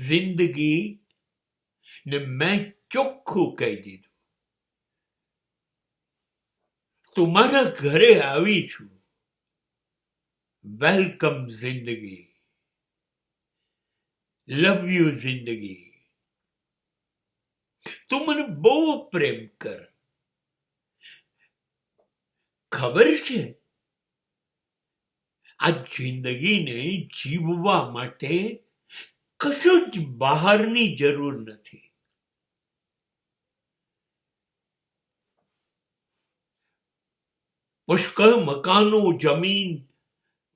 જિંદગી ને મેં ચોખ્ખું કહી દીધું, તું મારા ઘરે આવી છું, વેલકમ જિંદગી, લવ યુ જિંદગી, તું મને બહુ પ્રેમ કર. ખબર છે, આ જિંદગીને જીવવા માટે કશું જ બહારની જરૂર નથી. પુષ્કળ મકાનો, જમીન,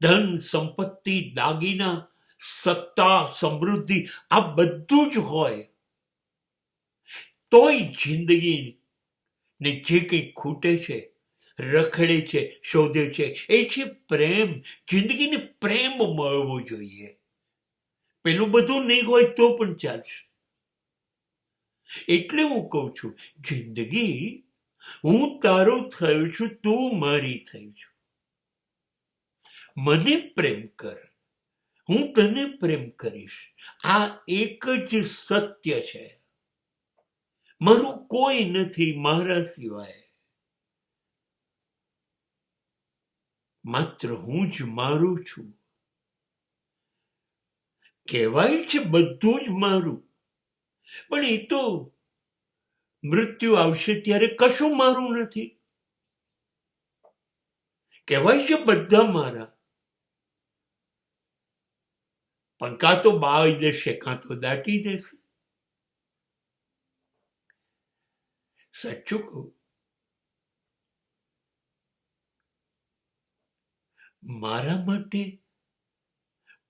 ધન, સંપત્તિ, દાગીના, સત્તા, સમૃદ્ધિ આ બધું જ હોય, તોય જિંદગી ને જે કંઈ ખૂટે છે, રખડે છે, શોધે છે, એ છે પ્રેમ. જિંદગીને પ્રેમ મળવો જોઈએ. પેલું બધું નહીં હોય તો પણ ચાલશે. એટલે હું કહું છું, જિંદગી હું તારો થયો છું, તું મારી થઈ છું. મને પ્રેમ કર, હું તને પ્રેમ કરીશ. આ એક જ સત્ય છે. મારું કોઈ નથી મારા સિવાય, માત્ર હું જ મારું છું. કહેવાય છે બધું જ મારું, પણ એ તો મૃત્યુ આવશે ત્યારે કશું મારું નથી. કહેવાય છે બધા મારા, પણ કાં તો બાળી દેશે, કાં તો દાટી દેશે. સાચું કહું, મારા માટે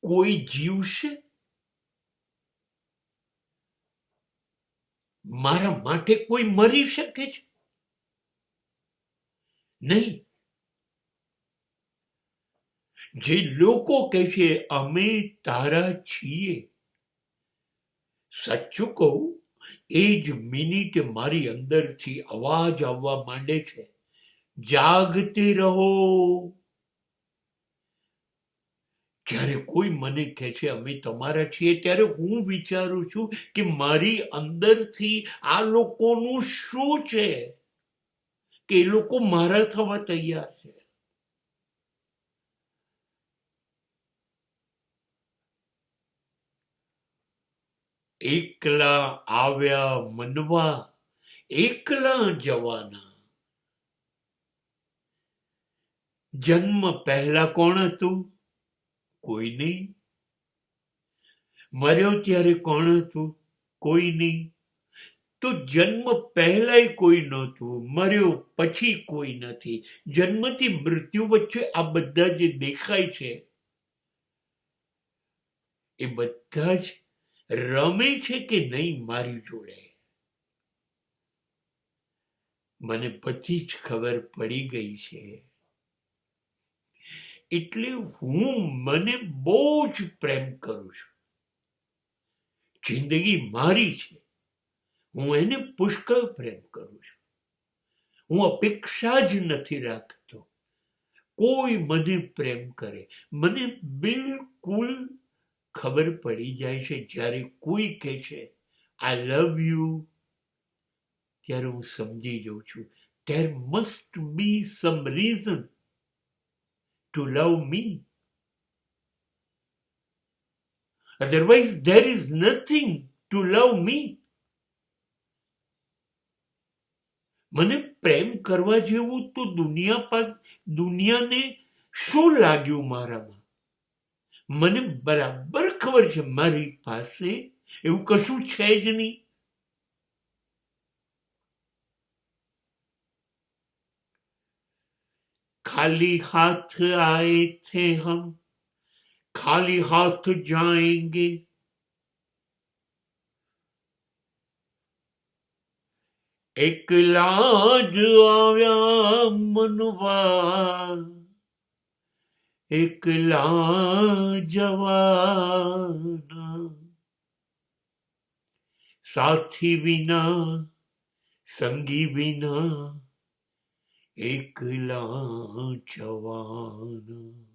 કોઈ જીવશે? મારા માટે કોઈ મરી શકે છે? નહીં. જે લોકો કહે છે અમે તારા છીએ, સાચું કહું, એ જ મિનિટે મારી અંદરથી અવાજ આવવા માંડે છે, જાગતે રહો. જ્યારે કોઈ મને કહે છે અમે તમારા છીએ, ત્યારે હું વિચારું છું કે મારી અંદરથી આ લોકોનું શું છે કે એ લોકો મારા થવા તૈયાર છે. એકલા આવ્યા મનવા, એકલા જવાના. જન્મ પહેલા કોણ હતું? કોઈ નહીં. મર્યો ત્યારે કોણ હતું? કોઈ નહીં. તો જન્મ પહેલાય કોઈ નહોતું, મર્યો પછી કોઈ નથી. જન્મથી મૃત્યુ વચ્ચે આ બધા જે દેખાય છે એ બધા જ રમે છે કે નહીં મારી જોડે? મને બધી જ ખબર પડી ગઈ છે. એટલે હું મને બહુ જ પ્રેમ કરું છું. જિંદગી મારી છે, હું એને પુષ્કળ પ્રેમ કરું છું. હું અપેક્ષા જ નથી રાખતો કોઈ મને પ્રેમ કરે. મને બિલકુલ ખબર પડી જાય છે જ્યારે કોઈ કહે છે આઈ લવ યુ, ત્યારે હું સમજી જાઉં છું there must be some reason to love me, otherwise there is nothing to love me. મને પ્રેમ કરવા જેવું તો દુનિયાને શું લાગ્યું મારામાં? મને બરાબર ખબર છે મારી પાસે એવું કશું છે જ નહીં. खाली हाथ आए थे हम, खाली हाथ जाएंगे. એકલા જ આવ્યા મનવા, એકલા જવાના. સાથી વિના, સંગી વિના, એકલા જવાના.